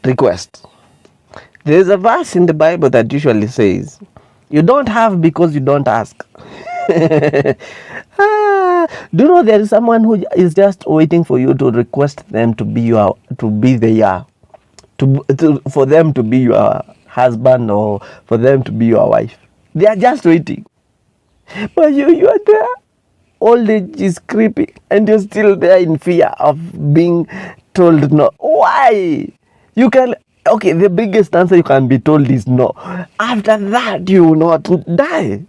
request. There's a verse in the Bible that usually says, you don't have because you don't ask. Do you know there is someone who is just waiting for you to request them to be for them to be your husband or for them to be your wife. They are just waiting. But you are there. Old age is creeping and you're still there in fear of being told no. Why? The biggest answer you can be told is no. After that, you will not die.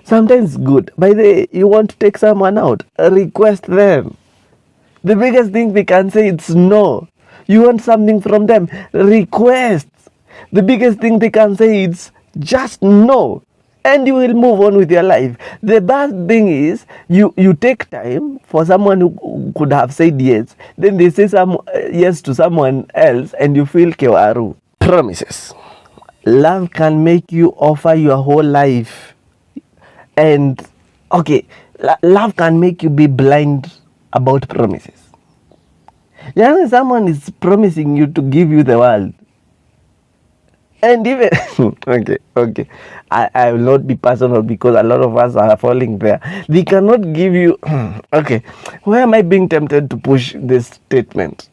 Sometimes it's good. By the way, you want to take someone out, request them. The biggest thing they can say is no. You want something from them, request. The biggest thing they can say is just no. And you will move on with your life. The bad thing is you take time for someone who could have said yes. Then they say yes to someone else and you feel kewaru. Promises. Love can make you offer your whole life. And love can make you be blind about promises. Someone is promising you to give you the world. And even, I will not be personal because a lot of us are falling there. They cannot give you, why am I being tempted to push this statement?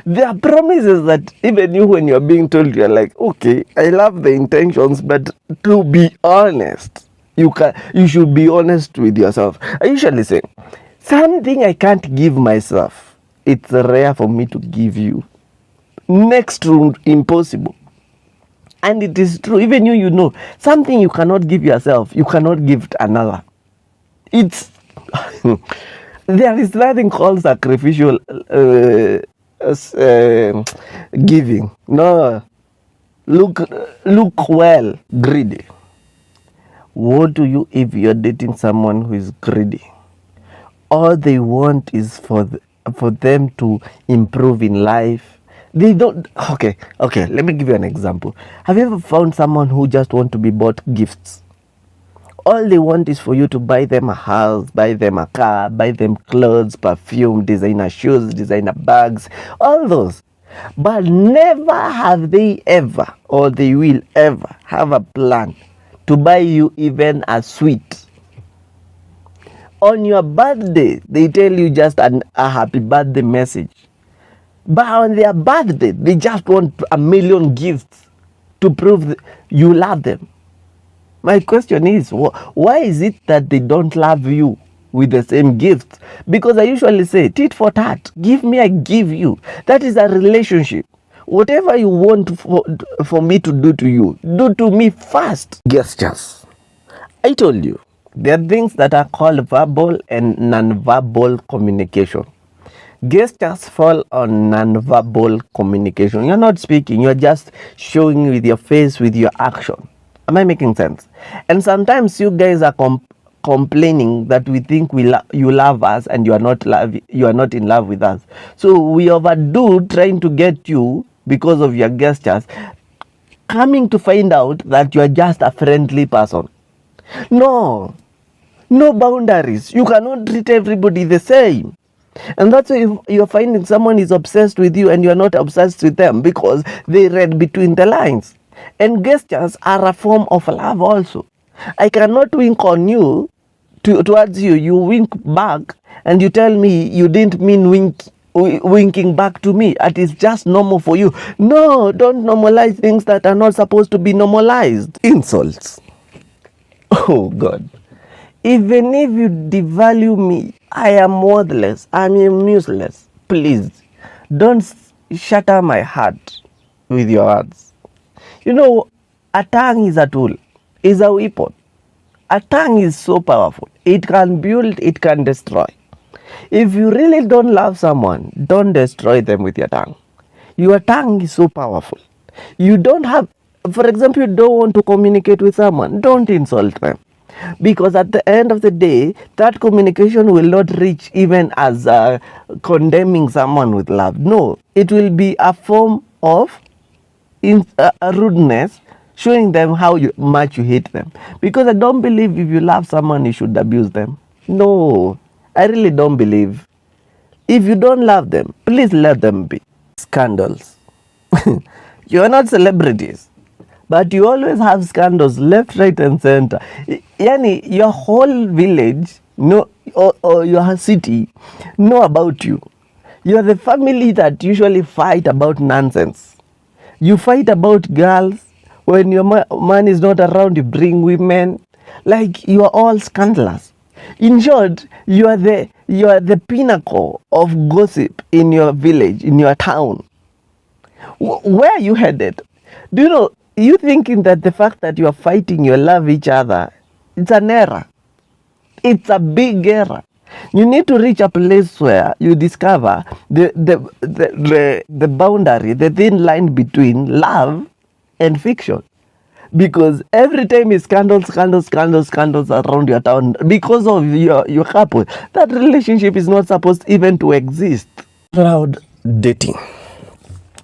There are promises that even you, when you're being told, you're like, okay, I love the intentions, but to be honest, you should be honest with yourself. I usually say, something I can't give myself, it's rare for me to give you. Next to impossible. And it is true. Even you know, something you cannot give yourself, you cannot give to another. It's there is nothing called sacrificial giving. No, look well, greedy. What do you if you're dating someone who is greedy? All they want is for them to improve in life. They don't. Okay. Let me give you an example. Have you ever found someone who just want to be bought gifts? All they want is for you to buy them a house, buy them a car, buy them clothes, perfume, designer shoes, designer bags, all those. But never have they ever, or they will ever, have a plan to buy you even a sweet. On your birthday, they tell you just a happy birthday message. But on their birthday, they just want 1,000,000 gifts to prove you love them. My question is, why is it that they don't love you with the same gifts? Because I usually say, tit for tat, give me, I give you. That is a relationship. Whatever you want for me to do to you, do to me first. Gestures. I told you, there are things that are called verbal and non-verbal communication. Gestures fall on non-verbal communication. You're not speaking, you're just showing with your face, with your action. Am I making sense? And sometimes you guys are complaining that we think you love us and you are not in love with us. So we overdo trying to get you because of your gestures, coming to find out that you are just a friendly person. No boundaries. You cannot treat everybody the same. And that's why you're finding someone is obsessed with you and you're not obsessed with them, because they read between the lines. And gestures are a form of love also. I cannot wink on you towards you. You wink back and you tell me you didn't mean winking back to me. It is just normal for you. No, don't normalize things that are not supposed to be normalized. Insults. Oh God. Even if you devalue me, I am worthless, I am useless. Please, don't shatter my heart with your words. You know, a tongue is a tool, is a weapon. A tongue is so powerful. It can build, it can destroy. If you really don't love someone, don't destroy them with your tongue. Your tongue is so powerful. You don't have, for example, you don't want to communicate with someone, don't insult them. Because at the end of the day, that communication will not reach even as condemning someone with love. No, it will be a form of rudeness, showing them how much you hate them. Because I don't believe if you love someone, you should abuse them. No, I really don't believe. If you don't love them, please let them be. Scandals. You're not celebrities, but you always have scandals left, right, and center. Yani, your whole village or your city know about you. You're the family that usually fight about nonsense. You fight about girls. When your man is not around, you bring women. Like, you are all scandalous. In short, you are the pinnacle of gossip in your village, in your town. Where are you headed? Do you know, you thinking that the fact that you are fighting, you love each other, it's an error. It's a big error. You need to reach a place where you discover the boundary, the thin line between love and fiction. Because every time is scandals around your town because of your couple. That relationship is not supposed even to exist. Proud dating.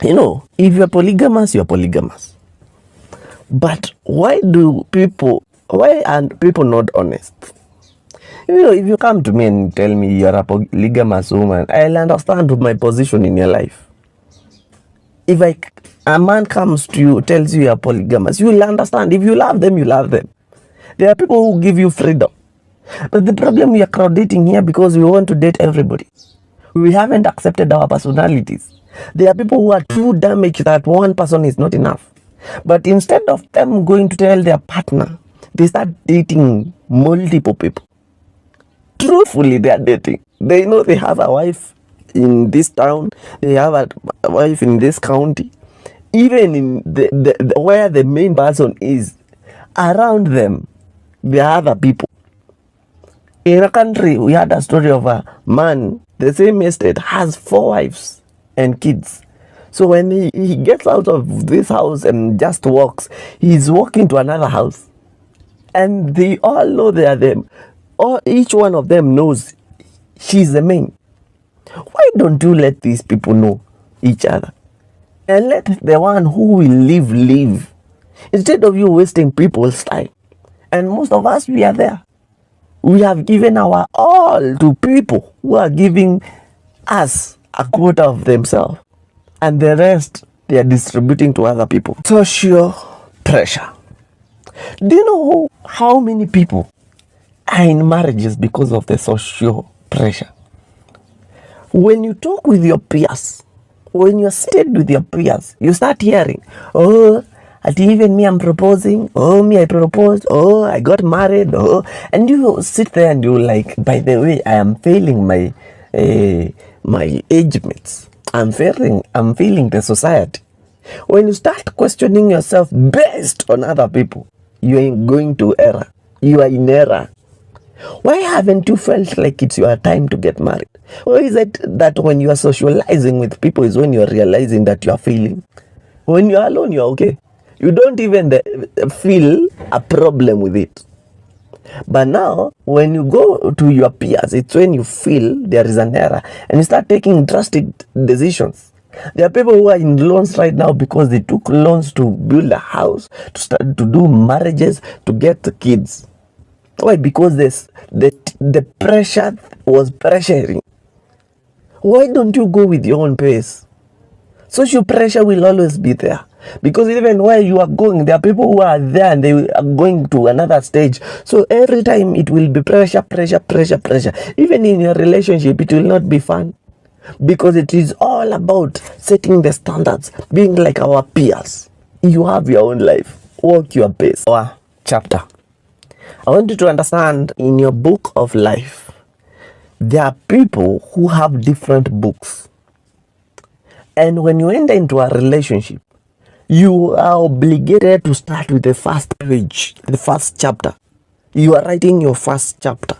You know, if you're polygamous, you're polygamous. But why aren't people not honest? You know, if you come to me and tell me you're a polygamous woman, I'll understand my position in your life. If a man comes to you, tells you you're polygamous, you will understand. If you love them, you love them. There are people who give you freedom. But the problem, we are crowding here because we want to date everybody. We haven't accepted our personalities. There are people who are too damaged that one person is not enough. But instead of them going to tell their partner, they start dating multiple people. Truthfully, they are dating. They know they have a wife in this town. They have a wife in this county. Even in the where the main person is, around them, there are other people. In a country, we had a story of a man, the same estate, has 4 wives and kids. So when he gets out of this house and just walks, he's walking to another house. And they all know they are them. Each one of them knows she's the main. Why don't you let these people know each other? And let the one who will live. Instead of you wasting people's time. And most of us, we are there. We have given our all to people who are giving us a quarter of themselves. And the rest, they are distributing to other people. Social pressure. Do you know how many people are in marriages because of the social pressure? When you talk with your peers, when you're seated with your peers, you start hearing, oh, even me, I'm proposing. Oh, me, I proposed. Oh, I got married. Oh, and you sit there and you like, by the way, I am failing my age mates. I'm failing the society. When you start questioning yourself based on other people, you are going to error. You are in error. Why haven't you felt like it's your time to get married? Or is it that when you are socializing with people is when you are realizing that you are failing? When you are alone, you are okay. You don't even feel a problem with it. But now, when you go to your peers, it's when you feel there is an error and you start taking drastic decisions. There are people who are in loans right now because they took loans to build a house, to start to do marriages, to get kids. Why? Because the pressure was pressuring. Why don't you go with your own pace? Social pressure will always be there. Because even where you are going, there are people who are there and they are going to another stage. So every time it will be pressure. Even in your relationship, it will not be fun. Because it is all about setting the standards, being like our peers. You have your own life. Walk your pace. Our chapter. I want you to understand, in your book of life, there are people who have different books. And when you enter into a relationship, you are obligated to start with the first page, the first chapter. You are writing your first chapter,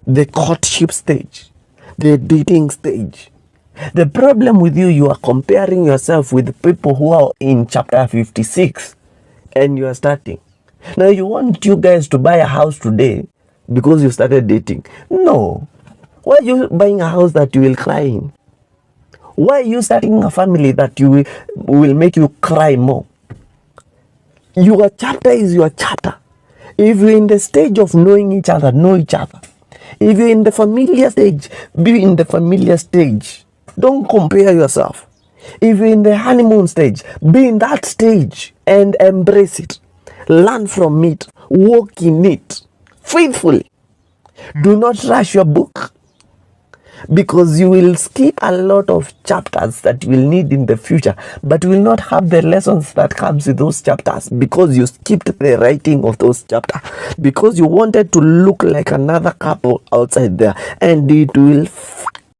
the courtship stage, the dating stage. The problem with you are comparing yourself with people who are in chapter 56 and you are starting. Now you want you guys to buy a house today because you started dating. No. Why are you buying a house that you will cry in? Why are you starting a family that will make you cry more? Your chapter is your chapter. If you're in the stage of knowing each other, know each other. If you're in the familiar stage, be in the familiar stage. Don't compare yourself. If you're in the honeymoon stage, be in that stage and embrace it. Learn from it. Walk in it faithfully. Do not rush your book, because you will skip a lot of chapters that you will need in the future, but will not have the lessons that comes with those chapters, because you skipped the writing of those chapters, because you wanted to look like another couple outside there, and it will